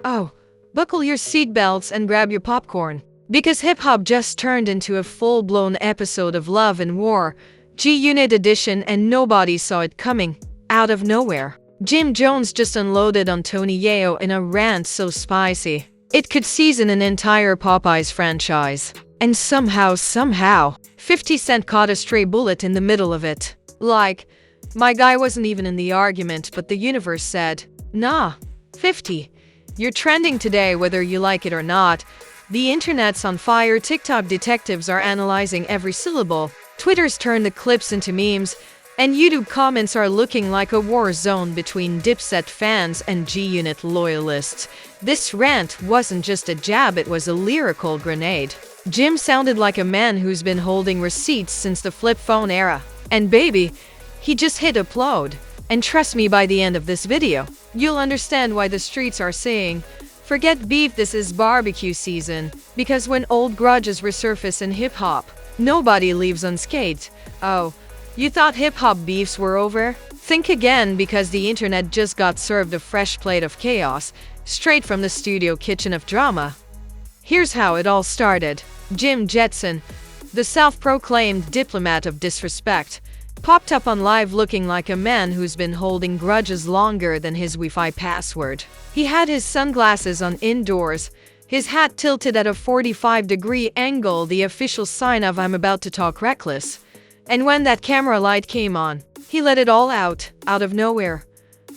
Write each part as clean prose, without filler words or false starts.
Oh, buckle your seatbelts and grab your popcorn. Because hip-hop just turned into a full-blown episode of Love and War, G-Unit edition, and nobody saw it coming. Out of nowhere, Jim Jones just unloaded on Tony Yayo in a rant so spicy it could season an entire Popeyes franchise. And somehow, 50 Cent caught a stray bullet in the middle of it. Like, my guy wasn't even in the argument, but the universe said, nah, 50. You're trending today whether you like it or not. The internet's on fire, TikTok detectives are analyzing every syllable, Twitter's turned the clips into memes, and YouTube comments are looking like a war zone between Dipset fans and G-Unit loyalists. This rant wasn't just a jab, it was a lyrical grenade. Jim sounded like a man who's been holding receipts since the flip phone era. And baby, he just hit upload. And trust me, by the end of this video, you'll understand why the streets are saying, forget beef, this is barbecue season. Because when old grudges resurface in hip-hop, nobody leaves unscathed. Oh, you thought hip-hop beefs were over? Think again, because the internet just got served a fresh plate of chaos, straight from the studio kitchen of drama. Here's how it all started. Jim Jetson, the self-proclaimed diplomat of disrespect, popped up on live looking like a man who's been holding grudges longer than his Wi-Fi password. He had his sunglasses on indoors, his hat tilted at a 45-degree angle, the official sign of I'm about to talk reckless. And when that camera light came on, he let it all out of nowhere.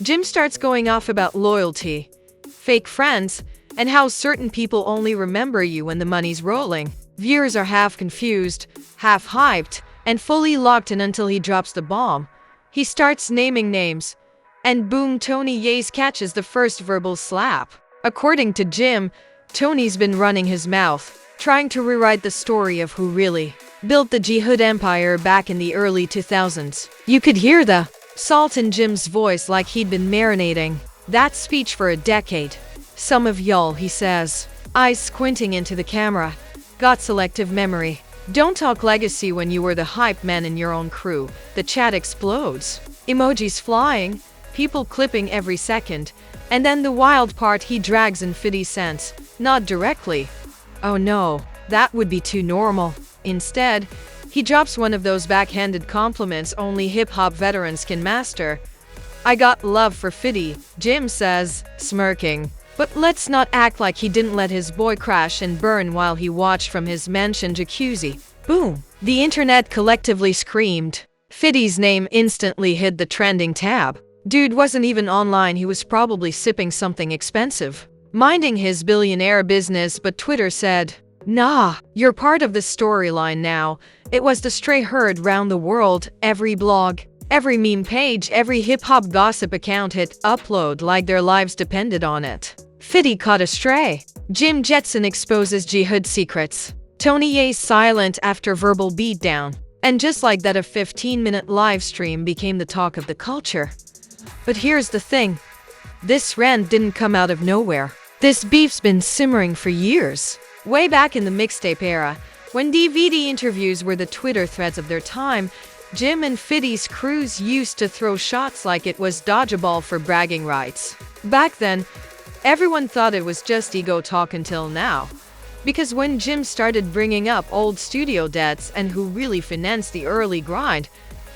Jim starts going off about loyalty, fake friends, and how certain people only remember you when the money's rolling. Viewers are half confused, half hyped, and fully locked in until he drops the bomb. He starts naming names, and boom, Tony Yayo catches the first verbal slap. According to Jim, Tony's been running his mouth, trying to rewrite the story of who really built the G-Hood empire back in the early 2000s. You could hear the salt in Jim's voice like he'd been marinating that speech for a decade. Some of y'all, he says, eyes squinting into the camera, got selective memory. Don't talk legacy when you were the hype man in your own crew. The chat explodes. Emojis flying, people clipping every second. And then the wild part, he drags in 50 Cent. Not directly. Oh no, that would be too normal. Instead, he drops one of those backhanded compliments only hip-hop veterans can master. I got love for 50, Jim says, smirking. But let's not act like he didn't let his boy crash and burn while he watched from his mansion jacuzzi. Boom! The internet collectively screamed. 50's name instantly hit the trending tab. Dude wasn't even online, he was probably sipping something expensive, minding his billionaire business, but Twitter said, nah, you're part of the storyline now. It was the stray herd round the world. Every blog, every meme page, every hip-hop gossip account hit upload like their lives depended on it. 50 caught a stray. Jim Jetson exposes G-Hood secrets. Tony Yayo silent after verbal beatdown. And just like that, a 15-minute live stream became the talk of the culture. But here's the thing. This rant didn't come out of nowhere. This beef's been simmering for years. Way back in the mixtape era, when DVD interviews were the Twitter threads of their time, Jim and 50's crews used to throw shots like it was dodgeball for bragging rights. Back then, everyone thought it was just ego talk until now. Because when Jim started bringing up old studio debts and who really financed the early grind,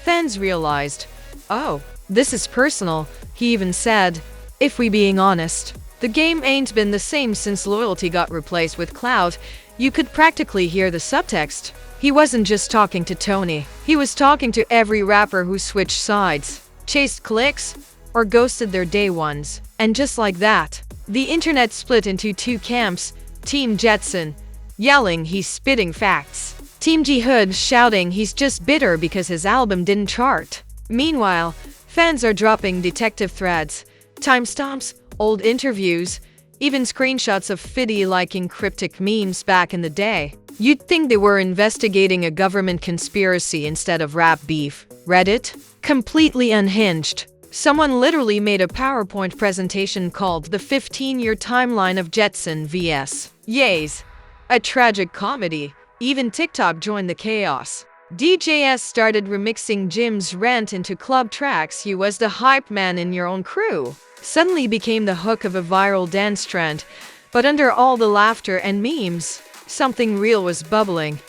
fans realized, oh, this is personal. He even said, if we being honest, the game ain't been the same since loyalty got replaced with clout. You could practically hear the subtext. He wasn't just talking to Tony. He was talking to every rapper who switched sides, chased clicks, or ghosted their day ones. And just like that, the internet split into two camps. Team Jetson, yelling he's spitting facts. Team G-Hood shouting he's just bitter because his album didn't chart. Meanwhile, fans are dropping detective threads, timestamps, old interviews, even screenshots of 50 liking cryptic memes back in the day. You'd think they were investigating a government conspiracy instead of rap beef. Reddit? Completely unhinged. Someone literally made a PowerPoint presentation called The 15-Year Timeline of Jetson vs. Yayo. A tragic comedy. Even TikTok joined the chaos. DJs started remixing Jim's rant into club tracks. He was the hype man in your own crew. suddenly became the hook of a viral dance trend. But under all the laughter and memes, something real was bubbling.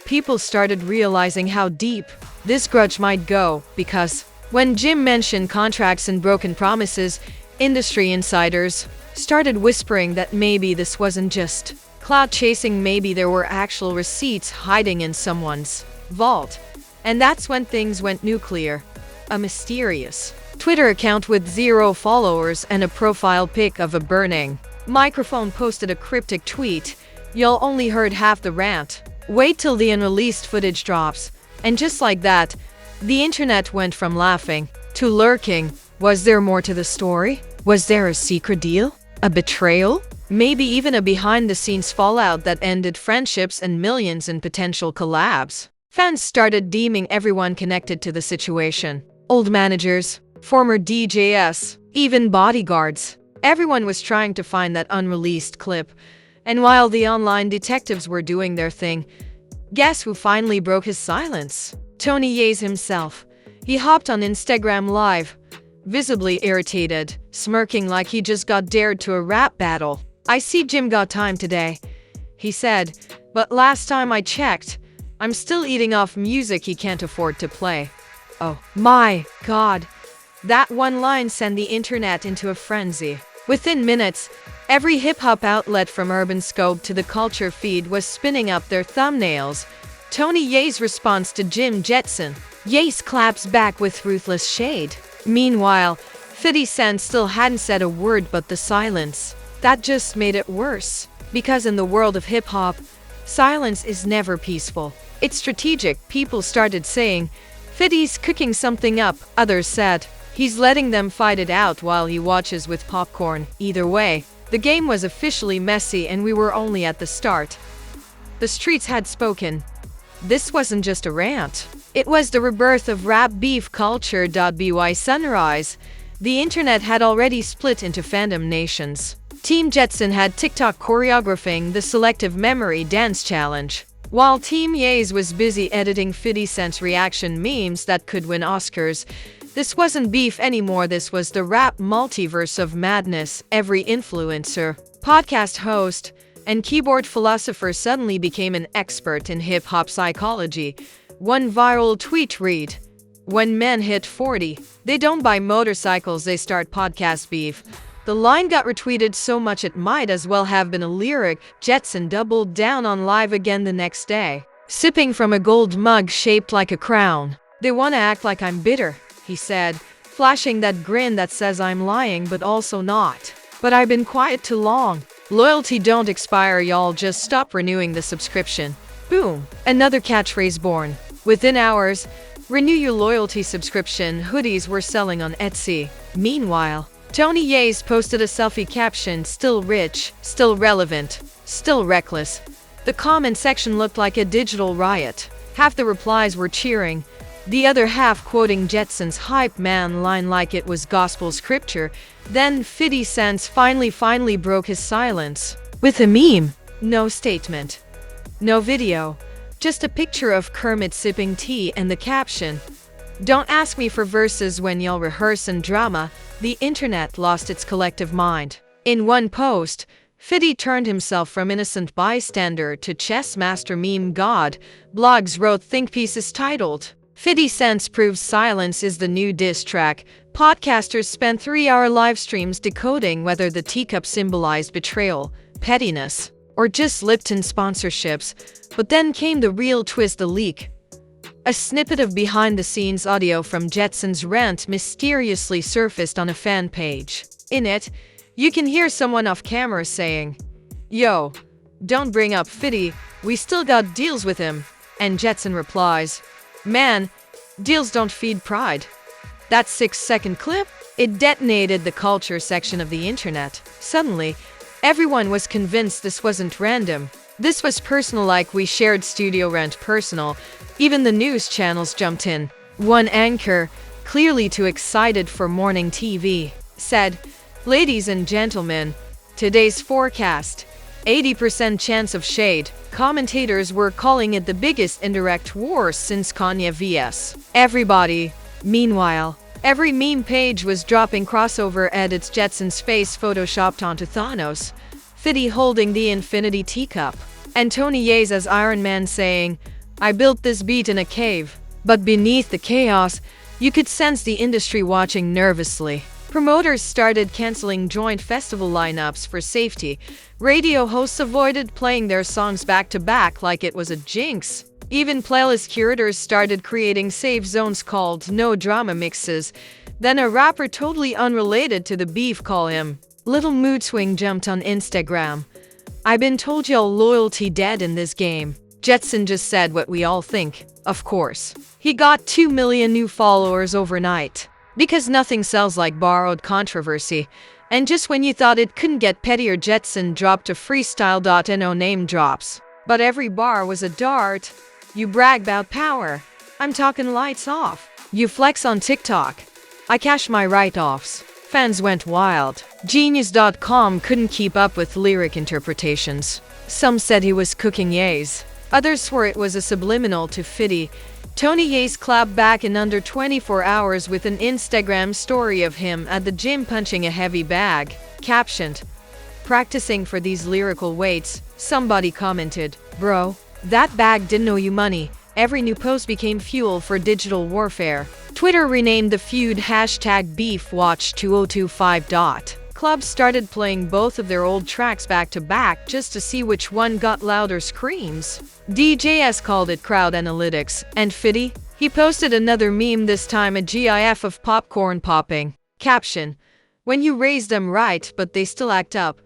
People started realizing how deep this grudge might go, because when Jim mentioned contracts and broken promises, industry insiders started whispering that maybe this wasn't just clout chasing, maybe there were actual receipts hiding in someone's vault. And that's when things went nuclear. A mysterious Twitter account with 0 followers and a profile pic of a burning microphone posted a cryptic tweet: "Y'all only heard half the rant. Wait till the unreleased footage drops." And just like that, the internet went from laughing to lurking. Was there more to the story? Was there a secret deal? A betrayal? Maybe even a behind-the-scenes fallout that ended friendships and millions in potential collabs? Fans started deeming everyone connected to the situation. Old managers, former DJs, even bodyguards. Everyone was trying to find that unreleased clip. And while the online detectives were doing their thing, guess who finally broke his silence? Tony Yayo himself. He hopped on Instagram Live, visibly irritated, smirking like he just got dared to a rap battle. "I see Jim got time today," he said, "but last time I checked, I'm still eating off music he can't afford to play." Oh my God. That one line sent the internet into a frenzy. Within minutes, every hip-hop outlet from Urban Scope to the Culture feed was spinning up their thumbnails. Tony Yayo's response to Jim Jetson. Yayo claps back with ruthless shade. Meanwhile, 50 Cent still hadn't said a word, but the silence, that just made it worse. Because in the world of hip-hop, silence is never peaceful. It's strategic. People started saying, "50's cooking something up." Others said, "He's letting them fight it out while he watches with popcorn." Either way, the game was officially messy and we were only at the start. The streets had spoken. This wasn't just a rant. It was the rebirth of rap beef culture. By sunrise, the internet had already split into fandom nations. Team Jetson had TikTok choreographing the Selective Memory Dance Challenge, while Team Yayo was busy editing 50 Cent's reaction memes that could win Oscars. This wasn't beef anymore, this was the rap multiverse of madness. Every influencer, podcast host, and keyboard philosopher suddenly became an expert in hip-hop psychology. One viral tweet read, "When men hit 40, they don't buy motorcycles, they start podcast beef." The line got retweeted so much it might as well have been a lyric. Jetson doubled down on live again the next day, sipping from a gold mug shaped like a crown. "They want to act like I'm bitter," he said, flashing that grin that says I'm lying but also not. "But I've been quiet too long. Loyalty don't expire, y'all just stop renewing the subscription." Boom, another catchphrase born. Within hours, renew your loyalty subscription hoodies were selling on Etsy. Meanwhile, Tony Yayo posted a selfie caption, "Still rich, still relevant, still reckless." The comment section looked like a digital riot. Half the replies were cheering, the other half quoting Jetson's hype man line like it was gospel scripture. Then 50 Cent finally broke his silence with a meme. No statement, no video, just a picture of Kermit sipping tea and the caption, "Don't ask me for verses when y'all rehearse and drama." The internet lost its collective mind. In one post, 50 turned himself from innocent bystander to chess master meme god. Blogs wrote think pieces titled, "50 Cent proves silence is the new diss track." Podcasters spent 3-hour live streams decoding whether the teacup symbolized betrayal, pettiness, or just Lipton sponsorships. But then came the real twist, the leak. A snippet of behind-the-scenes audio from Jetson's rant mysteriously surfaced on a fan page. In it, you can hear someone off camera saying, "Yo, don't bring up 50, we still got deals with him." And Jetson replies, "Man, deals don't feed pride." That 6-second clip, it detonated the culture section of the internet. Suddenly, everyone was convinced this wasn't random. This was personal, like we shared studio rent personal. Even the news channels jumped in. One anchor, clearly too excited for morning TV, said, "Ladies and gentlemen, today's forecast, 80% chance of shade." Commentators were calling it the biggest indirect war since Kanye vs. everybody. Meanwhile, Every meme page was dropping crossover edits, Jetson's face photoshopped onto Thanos, Fiddy holding the infinity teacup, and Tony Yayo as Iron Man saying, "I built this beat in a cave." But beneath the chaos, you could sense the industry watching nervously. Promoters started canceling joint festival lineups for safety. Radio hosts avoided playing their songs back to back like it was a jinx. Even playlist curators started creating safe zones called no drama mixes. Then a rapper totally unrelated to the beef, call him Little Mood Swing, jumped on Instagram. "I been told y'all loyalty dead in this game." Jetson just said what we all think, of course. He got 2 million new followers overnight. Because nothing sells like borrowed controversy. And just when you thought it couldn't get pettier, Jetson dropped a freestyle.no name drops. But every bar was a dart. You brag about power. I'm talking lights off. You flex on TikTok. I cash my write-offs. Fans went wild. Genius.com couldn't keep up with lyric interpretations. Some said he was cooking yays. Others swore it was a subliminal to Fiddy. Tony Yayo clapped back in under 24 hours with an Instagram story of him at the gym punching a heavy bag. Captioned, "Practicing for these lyrical weights." Somebody commented, "Bro, that bag didn't owe you money." Every new post became fuel for digital warfare. Twitter renamed the feud #BeefWatch2025. Clubs started playing both of their old tracks back to back just to see which one got louder screams. DJs called it crowd analytics. And Fiddy? He posted another meme, this time a GIF of popcorn popping. Caption, "When you raise them right but they still act up."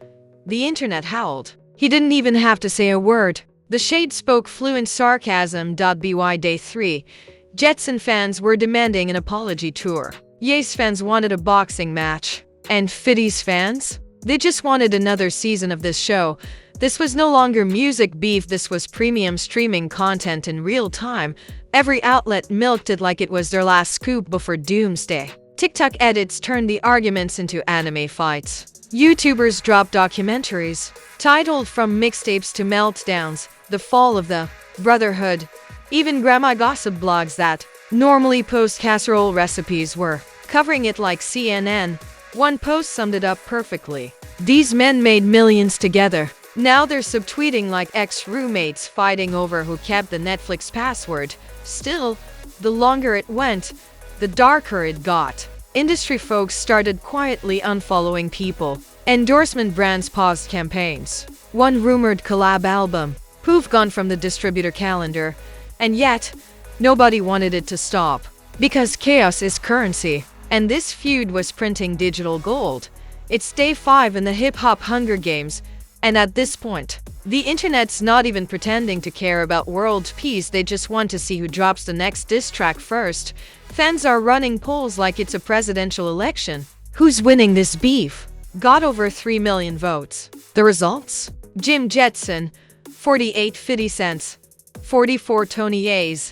The internet howled. He didn't even have to say a word. The shade spoke fluent sarcasm. By day 3, Jetson fans were demanding an apology tour. Yayo's fans wanted a boxing match. And Fiddy's fans? They just wanted another season of this show. This was no longer music beef, this was premium streaming content in real time. Every outlet milked it like it was their last scoop before doomsday. TikTok edits turned the arguments into anime fights. YouTubers dropped documentaries titled "From Mixtapes to Meltdowns: The Fall of the Brotherhood." Even grandma gossip blogs that normally post casserole recipes were covering it like CNN. One post summed it up perfectly. "These men made millions together. Now they're subtweeting like ex-roommates fighting over who kept the Netflix password." Still, the longer it went, the darker it got. Industry folks started quietly unfollowing people. Endorsement brands paused campaigns. One rumored collab album, poof, gone from the distributor calendar. And yet, nobody wanted it to stop. Because chaos is currency. And this feud was printing digital gold. It's day 5 in the hip-hop Hunger Games. And at this point, the internet's not even pretending to care about world peace, they just want to see who drops the next diss track first. Fans are running polls like it's a presidential election. Who's winning this beef? Got over 3 million votes. The results? Jim Jetson, 48 50 cents. 44 Tony Yayo,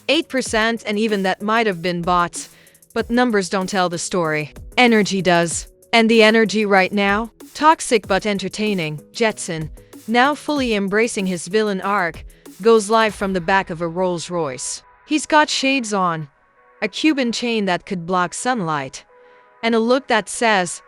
8%, and even that might have been bots. But numbers don't tell the story. Energy does. And the energy right now? Toxic but entertaining. Jetson, now fully embracing his villain arc, goes live from the back of a Rolls Royce. He's got shades on, a Cuban chain that could block sunlight, and a look that says,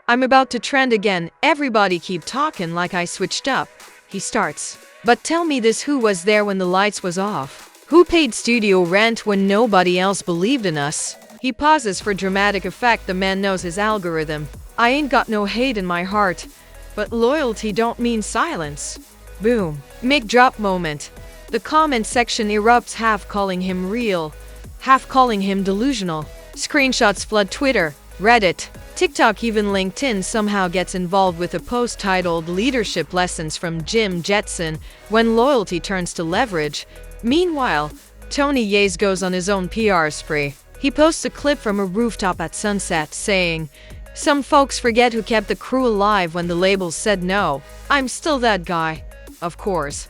"I'm about to trend again, everybody keep talking like I switched up." He starts, "But tell me this, who was there when the lights was off? Who paid studio rent when nobody else believed in us?" He pauses for dramatic effect. The man knows his algorithm. "I ain't got no hate in my heart, but loyalty don't mean silence." Boom. Mic drop moment. The comment section erupts, half calling him real, half calling him delusional. Screenshots flood Twitter, Reddit, TikTok, even LinkedIn somehow gets involved with a post titled "Leadership Lessons from Jim Jetson When Loyalty Turns to Leverage." Meanwhile, Tony Yayo goes on his own PR spree. He posts a clip from a rooftop at sunset saying, "Some folks forget who kept the crew alive when the labels said no. I'm still that guy." Of course.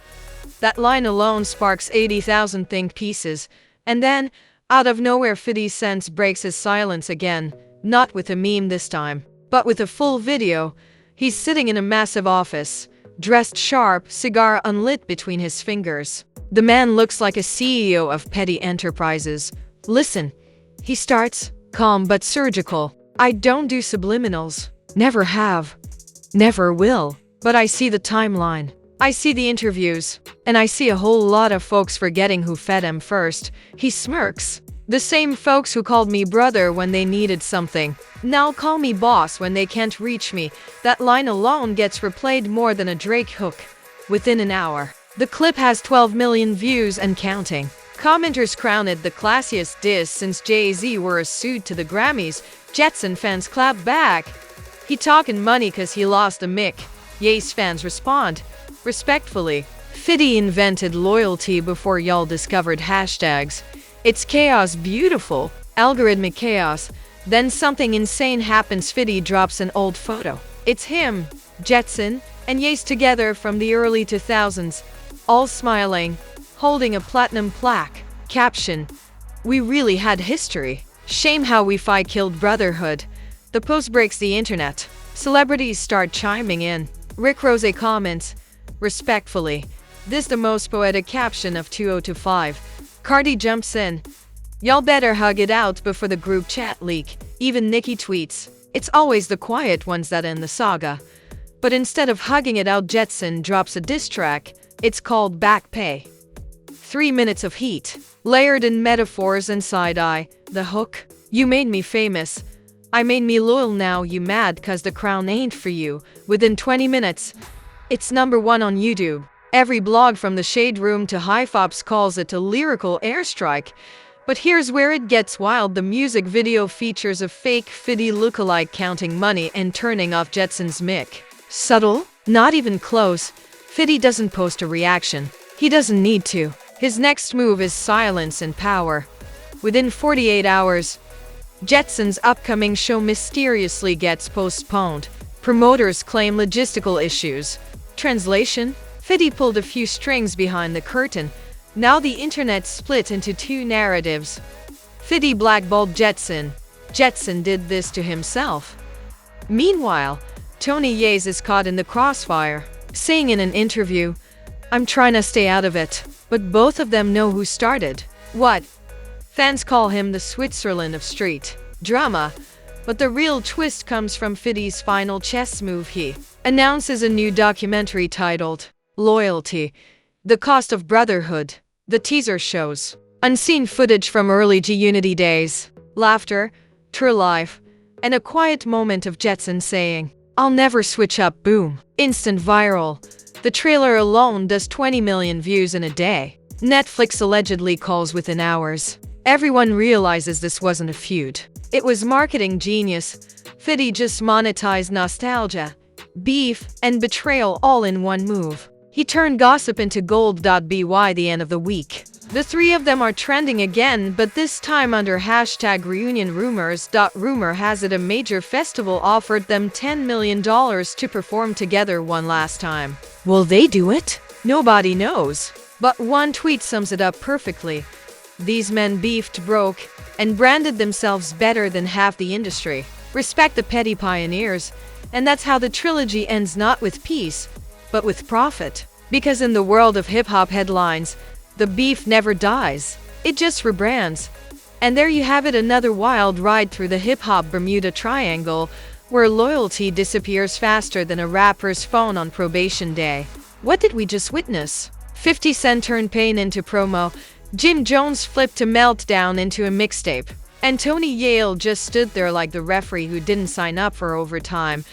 That line alone sparks 80,000 think pieces. And then, out of nowhere, 50 Cent breaks his silence again. Not with a meme this time, but with a full video. He's sitting in a massive office, dressed sharp, cigar unlit between his fingers. The man looks like a CEO of petty enterprises. "Listen," he starts, calm but surgical. I don't do subliminals. Never have. Never will. But I see the timeline. I see the interviews. And I see a whole lot of folks forgetting who fed him first. He smirks. The same folks who called me brother when they needed something now call me boss when they can't reach me. That line alone gets replayed more than a Drake hook. Within an hour, the clip has 12 million views and counting. Commenters crown it the classiest diss since Jay-Z were sued to the Grammys. Jetson fans clap back. He talking money cause he lost a mic. Ye's fans respond respectfully. Fiddy invented loyalty before y'all discovered hashtags. It's chaos beautiful. Algorithmic chaos. Then something insane happens. Fiddy drops an old photo. It's him, Jetson, and Ye's together from the early 2000s. All smiling, holding a platinum plaque. Caption: we really had history. Shame how we fi killed brotherhood. The post breaks the internet. Celebrities start chiming in. Rick Rose comments, respectfully, this the most poetic caption of 2025. Cardi jumps in. Y'all better hug it out before the group chat leak. Even Nicki tweets, it's always the quiet ones that end the saga. But instead of hugging it out, Jetson drops a diss track. It's called Back Pay. 3 minutes of heat, layered in metaphors and side-eye. The hook, you made me famous. I made me loyal, now you mad cause the crown ain't for you. Within 20 minutes, it's #1 on YouTube. Every blog from the Shade Room to Hyphops calls it a lyrical airstrike. But here's where it gets wild. The music video features a fake Fiddy lookalike counting money and turning off Jetson's mic. Subtle? Not even close. Fiddy doesn't post a reaction. He doesn't need to. His next move is silence and power. Within 48 hours, Jetson's upcoming show mysteriously gets postponed. Promoters claim logistical issues. Translation? Fiddy pulled a few strings behind the curtain. Now the internet split into two narratives. Fiddy blackballed Jetson. Jetson did this to himself. Meanwhile, Tony Yayo is caught in the crossfire, saying in an interview, I'm trying to stay out of it. But both of them know who started. What? Fans call him the Switzerland of street drama. But the real twist comes from Fiddy's final chess move. He announces a new documentary titled Loyalty, The Cost of Brotherhood. The teaser shows unseen footage from early G-Unity days, laughter, true life, and a quiet moment of Jetson saying, I'll never switch up. Boom. Instant viral. The trailer alone does 20 million views in a day. Netflix allegedly calls within hours. Everyone realizes this wasn't a feud. It was marketing genius. Fiddy just monetized nostalgia, beef, and betrayal all in one move. He turned gossip into gold. By the end of the week, the three of them are trending again, but this time under hashtag reunion rumors. Rumor has it a major festival offered them $10 million to perform together one last time. Will they do it? Nobody knows. But one tweet sums it up perfectly. These men beefed, broke, and branded themselves better than half the industry. Respect the petty pioneers. And that's how the trilogy ends, not with peace, but with profit. Because in the world of hip-hop headlines, the beef never dies. It just rebrands. And there you have it, another wild ride through the hip-hop Bermuda Triangle, where loyalty disappears faster than a rapper's phone on probation day. What did we just witness? 50 Cent turned pain into promo, Jim Jones flipped a meltdown into a mixtape, and Tony Yayo just stood there like the referee who didn't sign up for overtime.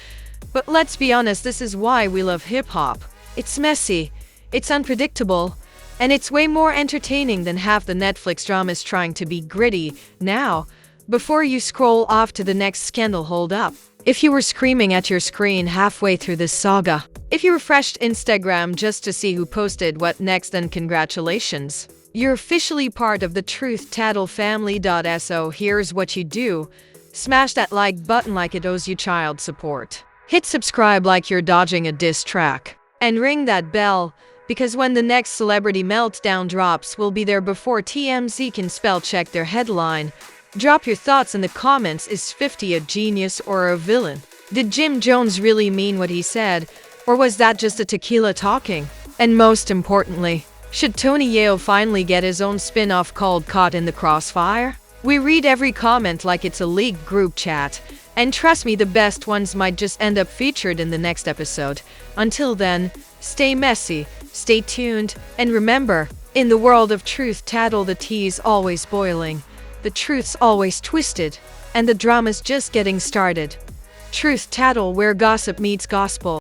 But let's be honest, this is why we love hip-hop. It's messy, it's unpredictable, and it's way more entertaining than half the Netflix dramas trying to be gritty. Now, before you scroll off to the next scandal, hold up. If you were screaming at your screen halfway through this saga, if you refreshed Instagram just to see who posted what next, then congratulations. You're officially part of the Truth Tattle family. So here's what you do. Smash that like button like it owes you child support. Hit subscribe like you're dodging a diss track. And ring that bell, because when the next celebrity meltdown drops, we'll be there before TMZ can spell check their headline. Drop your thoughts in the comments. Is 50 a genius or a villain? Did Jim Jones really mean what he said? Or was that just a tequila talking? And most importantly, should Tony Yayo finally get his own spin-off called Caught in the Crossfire? We read every comment like it's a league group chat. And trust me, the best ones might just end up featured in the next episode. Until then, stay messy, stay tuned, and remember, in the world of truth tattle, the tea's always boiling, the truth's always twisted, and the drama's just getting started. Truth tattle, where gossip meets gospel.